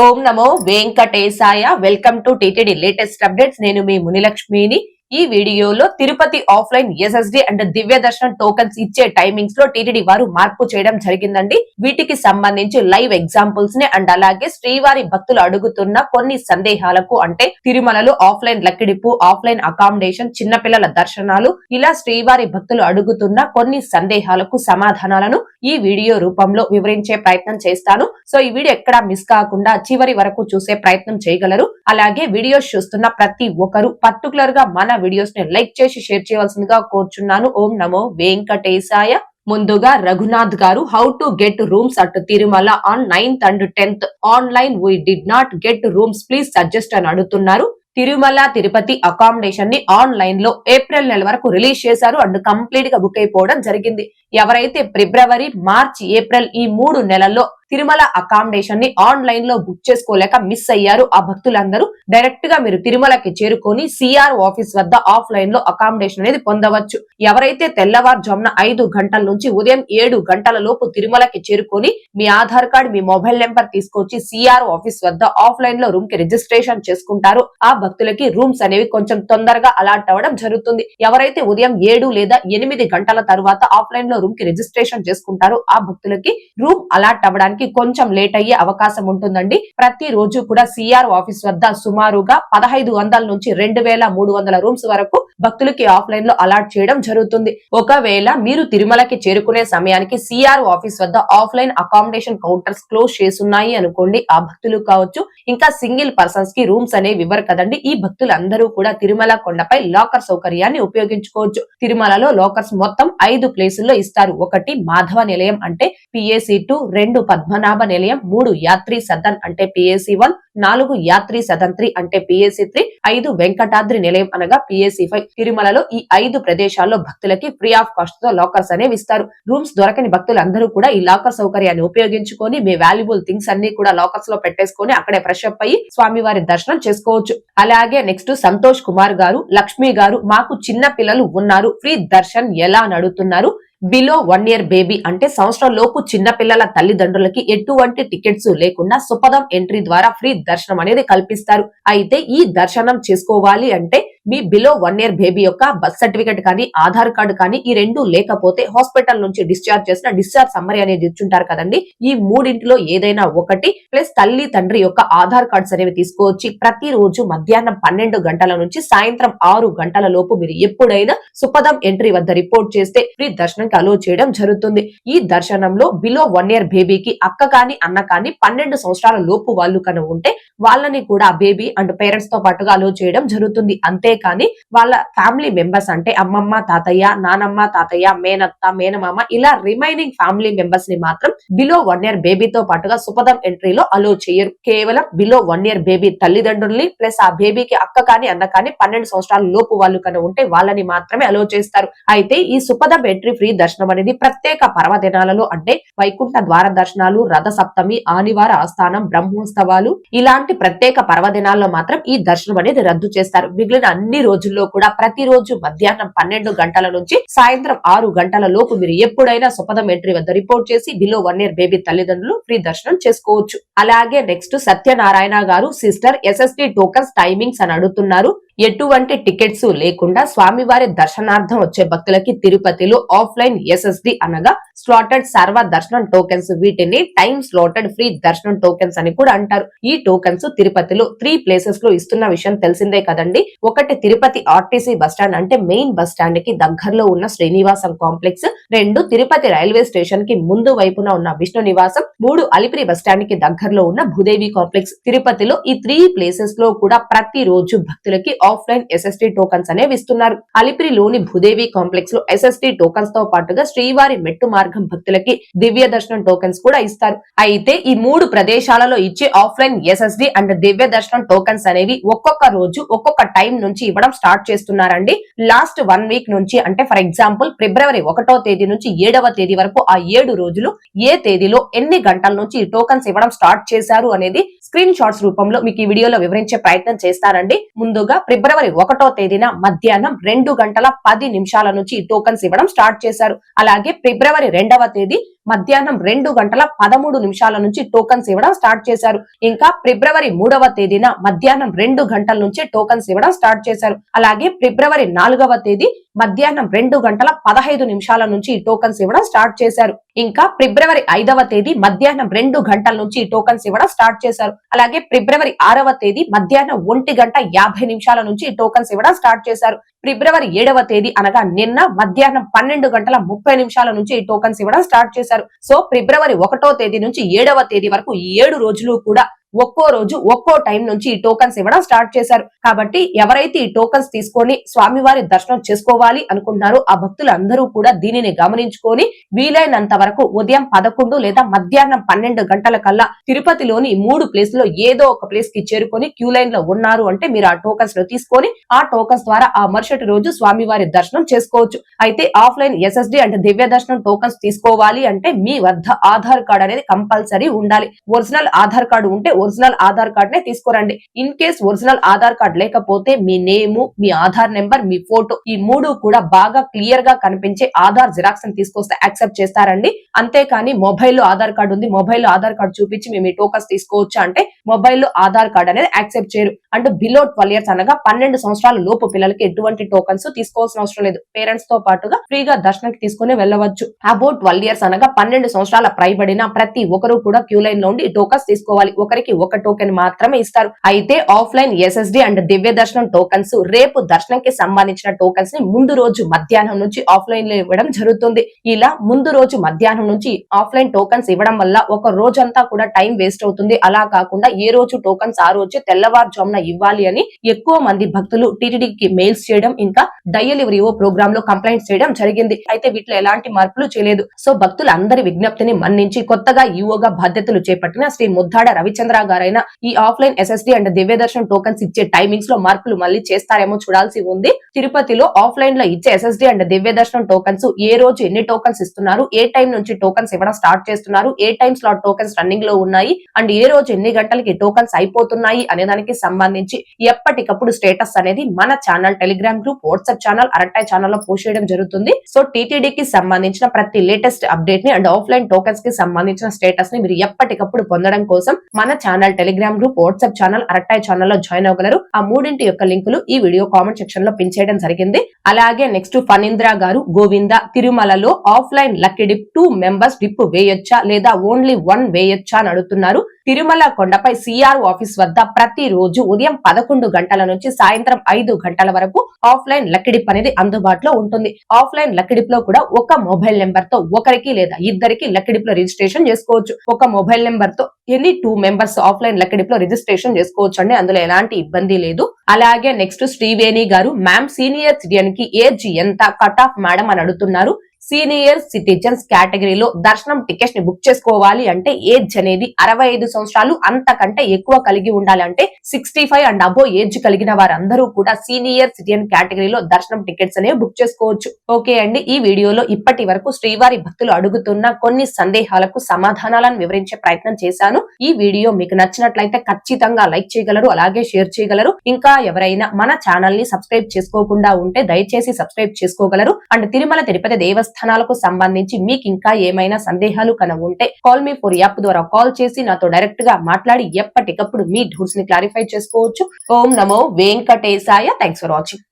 Om Namo Venkatesaya. Welcome to TTD latest updates. నేను మీ మునిలక్ష్మిని. ఈ వీడియోలో తిరుపతి ఆఫ్లైన్ ఎస్ఎస్డి అండ్ దివ్య దర్శనం టోకెన్స్ ఇచ్చే టైమింగ్స్ లో టీటీడీ వారు మార్పు చేయడం జరిగిందండి. వీటికి సంబంధించి లైవ్ ఎగ్జాంపుల్స్ ని అండ్ అలాగే శ్రీవారి భక్తులు అడుగుతున్న కొన్ని సందేహాలకు అంటే తిరుమలలో ఆఫ్లైన్ లక్కిడిపు, ఆఫ్లైన్ అకామిడేషన్, చిన్నపిల్లల దర్శనాలు, ఇలా శ్రీవారి భక్తులు అడుగుతున్న కొన్ని సందేహాలకు సమాధానాలను ఈ వీడియో రూపంలో వివరించే ప్రయత్నం చేస్తాను. సో ఈ వీడియో ఎక్కడా మిస్ కాకుండా చివరి వరకు చూసే ప్రయత్నం చేయగలరు. అలాగే వీడియోస్ చూస్తున్న ప్రతి ఒక్కరు పర్టికులర్ గా మన వీడియోస్ ని లైక్ చేసి షేర్ చేయవలసిందిగా కోరుచున్నాను. ఓం నమో వెంకటేశాయ. ముందుగా రఘునాథ్ గారు, how to get rooms at Tirumala on 9th and 10th online, we did not get rooms, please suggest అని అడుగుతున్నారు. తిరుమల తిరుపతి అకామిడేషన్ ని ఆన్లైన్ లో ఏప్రిల్ నెల వరకు రిలీజ్ చేశారు అండ్ కంప్లీట్ గా బుక్ అయిపోవడం జరిగింది. ఎవరైతే ఫిబ్రవరి, మార్చి, ఏప్రిల్ ఈ 3 నెలల్లో తిరుమల అకామిడేషన్ ని ఆన్లైన్ లో బుక్ చేసుకోలేక మిస్ అయ్యారు ఆ భక్తులందరూ డైరెక్ట్ గా మీరు తిరుమలకి చేరుకొని సిఆర్ ఆఫీస్ వద్ద ఆఫ్లైన్ లో అకామిడేషన్ అనేది పొందవచ్చు. ఎవరైతే తెల్లవారుజామున 5 గంటల నుంచి ఉదయం 7 గంటల లోపు తిరుమలకి చేరుకొని మీ ఆధార్ కార్డ్, మీ మొబైల్ నెంబర్ తీసుకొచ్చి సిఆర్ ఆఫీస్ వద్ద ఆఫ్లైన్ లో రూమ్ కి రిజిస్ట్రేషన్ చేసుకుంటారో ఆ భక్తులకి రూమ్స్ అనేవి కొంచెం తొందరగా అలాట్ అవ్వడం జరుగుతుంది. ఎవరైతే ఉదయం 7 లేదా 8 గంటల తర్వాత ఆఫ్లైన్ లో రూమ్ కి రిజిస్ట్రేషన్ చేసుకుంటారో ఆ భక్తులకి రూమ్ అలాట్ అవ్వడానికి కొంచెం లేట్ అయ్యే అవకాశం ఉంటుందండి. ప్రతి రోజు కూడా సిఆర్ ఆఫీస్ వద్ద సుమారుగా 1500 నుంచి 2300 రూమ్స్ వరకు భక్తులకి ఆఫ్లైన్ లో అలాట్ చేయడం జరుగుతుంది. ఒకవేళ మీరు తిరుమలకి చేరుకునే సమయానికి సిఆర్ ఆఫీస్ వద్ద ఆఫ్లైన్ అకామిడేషన్ కౌంటర్స్ క్లోజ్ చేసున్నాయి అనుకోండి, ఆ భక్తులు కావచ్చు ఇంకా సింగిల్ పర్సన్స్ కి రూమ్స్ అనేవి ఇవ్వరు కదండి. ఈ భక్తులందరూ కూడా తిరుమల కొండపై లాకర్ సౌకర్యాన్ని ఉపయోగించుకోవచ్చు. తిరుమలలో లాకర్స్ మొత్తం 5 ప్లేసుల్లో ఇస్తారు. 1 మాధవ నిలయం అంటే PAC2, 2 పద్మనాభ నిలయం, 3 యాత్రి సదన్ అంటే PAC1, 4 యాత్రి సదన్ 3 అంటే PAC3, 5 వెంకటాద్రి నిలయం అనగా PAC5. తిరుమలలో ఈ 5 ప్రదేశాల్లో భక్తులకి ఫ్రీ ఆఫ్ కాస్ట్ తో లాకర్స్ అనేవి ఇస్తారు. రూమ్స్ దొరకని భక్తులందరూ కూడా ఈ లాకర్ సౌకర్యాన్ని ఉపయోగించుకొని మీ వాల్యుబుల్ థింగ్స్ అన్ని కూడా లాకర్స్ లో పెట్టేసుకొని అక్కడే ఫ్రెష్ అప్ అయ్యి స్వామివారి దర్శనం చేసుకోవచ్చు. అలాగే నెక్స్ట్ సంతోష్ కుమార్ గారు, లక్ష్మి గారు, మాకు చిన్న పిల్లలు ఉన్నారు, ఫ్రీ దర్శన్ ఎలా అని అడుగుతున్నారు. బిలో 1 year బేబీ అంటే సంవత్సరం లోపు చిన్న పిల్లల తల్లిదండ్రులకి ఎటువంటి టికెట్స్ లేకుండా సుపదం ఎంట్రీ ద్వారా ఫ్రీ దర్శనం అనేది కల్పిస్తారు. అయితే ఈ దర్శనం చేసుకోవాలి అంటే మీ బిలో 1 year బేబీ యొక్క బర్త్ సర్టిఫికెట్ కానీ ఆధార్ కార్డు కానీ ఈ 2 లేకపోతే హాస్పిటల్ నుంచి డిశ్చార్జ్ చేసిన డిశ్చార్జ్ సమ్మరీ అనేది ఇచ్చుంటారు కదండి. ఈ 3 ఏదైనా ఒకటి ప్లస్ తల్లి తండ్రి యొక్క ఆధార్ కార్డ్స్ అనేవి తీసుకొచ్చి ప్రతిరోజు మధ్యాహ్నం 12 గంటల నుంచి సాయంత్రం 6 గంటల లోపు మీరు ఎప్పుడైనా సుపదం ఎంట్రీ వద్ద రిపోర్ట్ చేస్తే ఫ్రీ దర్శనం అలో చేయడం జరుగుతుంది. ఈ దర్శనంలో బిలో 1 year బేబీకి అక్క కానీ అన్న కానీ 12 సంవత్సరాల లోపు వాళ్ళు కన ఉంటే వాళ్ళని కూడా బేబీ అండ్ పేరెంట్స్ తో పాటుగా అలో చేయడం జరుగుతుంది. అంతేకాని వాళ్ళ ఫ్యామిలీ మెంబర్స్ అంటే అమ్మమ్మ, తాతయ్య, నానమ్మ, తాతయ్య, మేనత్త, మేనమామ ఇలా రిమైనింగ్ ఫ్యామిలీ మెంబర్స్ ని మాత్రం బిలో 1 year బేబీతో పాటుగా సుపదం ఎంట్రీలో అలో చేయరు. కేవలం బిలో 1 year బేబీ తల్లిదండ్రుల్ని ప్లస్ ఆ బేబీకి అక్క కానీ అన్న కానీ 12 సంవత్సరాల లోపు వాళ్ళు కన ఉంటే వాళ్ళని మాత్రమే అలో చేస్తారు. అయితే ఈ సుపదం ఎంట్రీ ఫ్రీ దర్శనం అనేది ప్రత్యేక పర్వదినాలలో అంటే వైకుంఠ ద్వార దర్శనాలు, రథ సప్తమి, ఆదివార ఆస్థానం, బ్రహ్మోత్సవాలు ఇలాంటి ప్రత్యేక పర్వదినాల్లో మాత్రం ఈ దర్శనం అనేది రద్దు చేస్తారు. మిగిలిన అన్ని రోజుల్లో కూడా ప్రతిరోజు మధ్యాహ్నం 12 గంటల నుంచి సాయంత్రం 6 గంటల లోపు మీరు ఎప్పుడైనా సుపదం ఎంట్రీ వద్ద రిపోర్ట్ చేసి బిలో 1 year బేబీ తల్లిదండ్రులు ఫ్రీ దర్శనం చేసుకోవచ్చు. అలాగే నెక్స్ట్ సత్యనారాయణ గారు, సిస్టర్ SSD టోకన్స్ టైమింగ్స్ అని అడుగుతున్నారు. ఎటువంటి టికెట్స్ లేకుండా స్వామివారి దర్శనార్థం వచ్చే భక్తులకి తిరుపతిలో ఆఫ్లైన్ SSD అనగా స్లాటెడ్ సర్వ దర్శనం టోకెన్స్, వీటిని టైమ్ స్లాటెడ్ ఫ్రీ దర్శనం టోకెన్స్ అని కూడా అంటారు. ఈ టోకెన్స్ తిరుపతిలో 3 ప్లేసెస్ లో ఇస్తున్న విషయం తెలిసిందే కదండి. 1 తిరుపతి RTC బస్ స్టాండ్ అంటే మెయిన్ బస్ స్టాండ్ కి దగ్గరలో ఉన్న Srinivasam complex, 2 Tirupati railway station కి ముందు వైపున ఉన్న విష్ణు నివాసం, 3 అలిపిరి బస్ స్టాండ్ కి దగ్గరలో ఉన్న భూదేవి కాంప్లెక్స్. తిరుపతిలో ఈ 3 ప్లేసెస్ లో కూడా ప్రతి రోజు భక్తులకి ఆఫ్లైన్ SSD టోకన్స్ అనేవి ఇస్తున్నారు. అలిపిరిలోని భూదేవి కాంప్లెక్స్ లో SSD టోకన్స్ తో పాటుగా శ్రీవారి మెట్టు మార్గం భక్తులకి దివ్య దర్శనం టోకన్స్ కూడా ఇస్తారు. అయితే ఈ 3 ప్రదేశాలలో ఇచ్చే ఆఫ్లైన్ SSD అండ్ దివ్య దర్శనం టోకన్స్ అనేవి ఒక్కొక్క రోజు ఒక్కొక్క టైం నుంచి ఇవ్వడం స్టార్ట్ చేస్తున్నారండి. లాస్ట్ 1 వీక్ నుంచి అంటే ఫర్ ఎగ్జాంపుల్ ఫిబ్రవరి 1వ తేదీ నుంచి 7వ తేదీ వరకు ఆ 7 రోజులు ఏ తేదీలో ఎన్ని గంటల నుంచి ఈ టోకన్స్ ఇవ్వడం స్టార్ట్ చేశారు అనేది స్క్రీన్ షాట్స్ రూపంలో మీకు ఈ వీడియోలో వివరించే ప్రయత్నం చేస్తానండి. ముందుగా ఫిబ్రవరి 1వ తేదీన మధ్యాహ్నం 2 గంటల 10 నిమిషాల నుంచి ఈ టోకన్స్ ఇవ్వడం స్టార్ట్ చేశారు. అలాగే ఫిబ్రవరి 2వ తేదీ మధ్యాహ్నం 2:13 నుంచి టోకన్స్ ఇవ్వడం స్టార్ట్ చేశారు. ఇంకా ఫిబ్రవరి 3వ తేదీన మధ్యాహ్నం 2 గంటల నుంచి టోకన్స్ ఇవ్వడం స్టార్ట్ చేశారు. అలాగే ఫిబ్రవరి 4వ తేదీ మధ్యాహ్నం 2:15 నుంచి టోకన్స్ ఇవ్వడం స్టార్ట్ చేశారు. ఇంకా ఫిబ్రవరి 5వ తేదీ మధ్యాహ్నం 2 గంటల నుంచి టోకన్స్ ఇవ్వడం స్టార్ట్ చేశారు. అలాగే ఫిబ్రవరి 6వ తేదీ మధ్యాహ్నం 1:50 నుంచి టోకన్స్ ఇవ్వడం స్టార్ట్ చేశారు. ఫిబ్రవరి 7వ తేదీ అనగా నిన్న మధ్యాహ్నం 12:30 నుంచి టోకన్స్ ఇవ్వడం స్టార్ట్ చేశారు. సో ఫిబ్రవరి 1వ తేదీ నుంచి 7వ తేదీ వరకు 7 రోజులు కూడా ఒక్కో రోజు ఒక్కో టైం నుంచి ఈ టోకన్స్ ఇవ్వడం స్టార్ట్ చేశారు. కాబట్టి ఎవరైతే ఈ టోకన్స్ తీసుకొని స్వామివారి దర్శనం చేసుకోవాలి అనుకుంటున్నారో ఆ భక్తులందరూ కూడా దీనిని గమనించుకొని వీలైనంత వరకు ఉదయం 11 లేదా మధ్యాహ్నం 12 గంటల కల్లా తిరుపతిలోని 3 ప్లేస్ లో ఏదో ఒక ప్లేస్ కి చేరుకొని క్యూ లైన్ లో ఉన్నారు అంటే మీరు ఆ టోకన్స్ లో తీసుకొని ఆ టోకన్స్ ద్వారా ఆ మరుసటి రోజు స్వామివారి దర్శనం చేసుకోవచ్చు. అయితే ఆఫ్లైన్ ఎస్ఎస్డి అంటే దివ్య దర్శనం టోకన్స్ తీసుకోవాలి అంటే మీ వద్ద ఆధార్ కార్డ్ అనేది కంపల్సరీ ఉండాలి. ఒరిజినల్ ఆధార్ కార్డు ఉంటే ఒరిజినల్ ఆధార్ కార్డ్ నే తీసుకురండి. In case original Aadhaar card లేకపోతే మీ నేము, మీ ఆధార్ నెంబర్, మీ ఫోటో ఈ 3 కూడా బాగా క్లియర్ గా కనిపించే ఆధార్ జిరాక్స్ ని తీసుకొస్తే యాక్సెప్ట్ చేస్తారండి. అంతేకాని మొబైల్లో ఆధార్ కార్డు ఉంది, మొబైల్లో ఆధార్ కార్డు చూపించి మేము ఈ టోకన్స్ తీసుకోవచ్చు అంటే మొబైల్లో ఆధార్ కార్డ్ అనేది యాక్సెప్ట్ చేయరు. అండ్ బిలో 12 ఇయర్స్ అనగా 12 సంవత్సరాల లోపు పిల్లలకి ఎటువంటి టోకన్స్ తీసుకోవాల్సిన అవసరం లేదు. పేరెంట్స్ తో పాటుగా ఫ్రీగా దర్శనానికి తీసుకుని వెళ్ళవచ్చు. అబౌట్ 12 ఇయర్స్ అనగా 12 సంవత్సరాల పైబడిన ప్రతి ఒక్కరు కూడా క్యూ లైన్ లో ఉండి టోకన్స్ తీసుకోవాలి. ఒకరికి ఒక టోకెన్ మాత్రమే ఇస్తారు. అయితే ఆఫ్లైన్ ఎస్ఎస్డి అండ్ దివ్య దర్శనం టోకన్స్ రేపు దర్శనంకి సంబంధించిన టోకన్స్ ని ముందు రోజు మధ్యాహ్నం నుంచి ఆఫ్లైన్ లో ఇవ్వడం జరుగుతుంది. ఇలా ముందు రోజు మధ్యాహ్నం నుంచి ఆఫ్లైన్ టోకన్స్ ఇవ్వడం వల్ల ఒక రోజంతా కూడా టైం వేస్ట్ అవుతుంది. అలా కాకుండా ఏ రోజు టోకన్స్ ఆ రోజు తెల్లవారుజామున ఇవ్వాలి అని ఎక్కువ మంది భక్తులు టీటీడీకి మెయిల్స్ చేయడం ఇంకా డెలివరీ ప్రోగ్రామ్ లో కంప్లైంట్స్ చేయడం జరిగింది. అయితే వీటిలో ఎలాంటి మార్పులు చేయలేదు. సో భక్తులందరి విజ్ఞప్తిని మన్నించి కొత్తగా ఈఓగా బాధ్యతలు చేపట్టిన శ్రీ ముద్దాడ రవిచంద్ర గారైనా ఈ ఆఫ్లైన్ ఎస్ఎస్డి అండ్ దివ్య దర్శనం టోకన్స్ ఇచ్చే టైమింగ్స్ లో మార్పులు మళ్ళీ చేస్తారేమో చూడాల్సి ఉంది. తిరుపతిలో ఆఫ్లైన్ లో ఇచ్చే ఎస్ఎస్డి అండ్ దివ్య దర్శనం టోకన్స్ ఏ రోజు ఎన్ని టోకన్స్ ఇస్తున్నారు, ఏ టైం నుంచి టోకన్స్ ఇవ్వడం స్టార్ట్ చేస్తున్నారు, ఏ టైం స్లాట్ టోకన్స్ రన్నింగ్ లో ఉన్నాయి అండ్ ఏ రోజు ఎన్ని గంటలకి టోకన్స్ అయిపోతున్నాయి అనే దానికి సంబంధించి ఎప్పటికప్పుడు స్టేటస్ అనేది మన channel, telegram group, WhatsApp channel, Arattai channel లో పోస్ట్ చేయడం జరుగుతుంది. సో టీటీడీకి సంబంధించిన ప్రతి లేటెస్ట్ అప్డేట్ ని అండ్ ఆఫ్లైన్ టోకన్స్ కి సంబంధించిన స్టేటస్ ని మీరు ఎప్పటికప్పుడు పొందడం కోసం మన channel, telegram group, WhatsApp channel, Arattai channel లో జాయిన్ అవ్వగలరు. ఆ మూడింటి యొక్క లింకులు ఈ వీడియో కామెంట్ సెక్షన్ లో పిన్ చేయడం జరిగింది. అలాగే నెక్స్ట్ ఫణీంద్ర గారు గోవింద తిరుమలలో offline lucky dip 2 members dip వేయొచ్చా లేదా ఓన్లీ 1 వేయొచ్చా అని అడుగుతున్నారు. తిరుమల కొండపై సిఆర్ఓ ఆఫీస్ వద్ద ప్రతి రోజు ఉదయం 11 గంటల నుంచి సాయంత్రం 5 గంటల వరకు ఆఫ్లైన్ లక్కీ డిప్ అనేది అందుబాటులో ఉంటుంది. ఆఫ్లైన్ లక్కీ డిప్ లో కూడా ఒక మొబైల్ నెంబర్ తో ఒకరికి లేదా ఇద్దరికి లక్కీ డిప్ లో రిజిస్ట్రేషన్ చేసుకోవచ్చు. ఒక మొబైల్ నెంబర్ తో any 2 members offline lucky dip లో రిజిస్ట్రేషన్ చేసుకోవచ్చు అండి. అందులో ఎలాంటి ఇబ్బంది లేదు. అలాగే నెక్స్ట్ శ్రీవేణి గారు మ్యామ్ సీనియర్ సిటిజన్ కి ఏజ్ ఎంత కట్ ఆఫ్ మేడం అని అడుగుతున్నారు. సీనియర్ సిటిజన్స్ కేటగిరీలో దర్శనం టికెట్స్ ని బుక్ చేసుకోవాలి అంటే ఏజ్ అనేది 65 సంవత్సరాలు అంతకంటే ఎక్కువ కలిగి ఉండాలి. అంటే 65 అండ్ అబో ఏజ్ కలిగిన వారందరూ కూడా సీనియర్ సిటిజన్ కేటగిరీలో దర్శనం టికెట్స్ అనేవి బుక్ చేసుకోవచ్చు. ఓకే అండి, ఈ వీడియోలో ఇప్పటి వరకు శ్రీవారి భక్తులు అడుగుతున్న కొన్ని సందేహాలకు సమాధానాలను వివరించే ప్రయత్నం చేశాను. ఈ వీడియో మీకు నచ్చినట్లయితే ఖచ్చితంగా లైక్ చేయగలరు, అలాగే షేర్ చేయగలరు. ఇంకా ఎవరైనా మన ఛానల్ ని సబ్స్క్రైబ్ చేసుకోకుండా ఉంటే దయచేసి సబ్స్క్రైబ్ చేసుకోగలరు. అండ్ తిరుమల తిరుపతి దేవస్థానాలకు సంబంధించి మీకు ఇంకా ఏమైనా సందేహాలు ఉంటే కాల్ మీ ఫర్ యాప్ ద్వారా కాల్ చేసి నాతో డైరెక్ట్ గా మాట్లాడి ఎప్పటికప్పుడు మీ డౌట్స్ ని క్లారిఫై చేసుకోవచ్చు. ఓం నమో వెంకటేశాయ. Thanks for watching.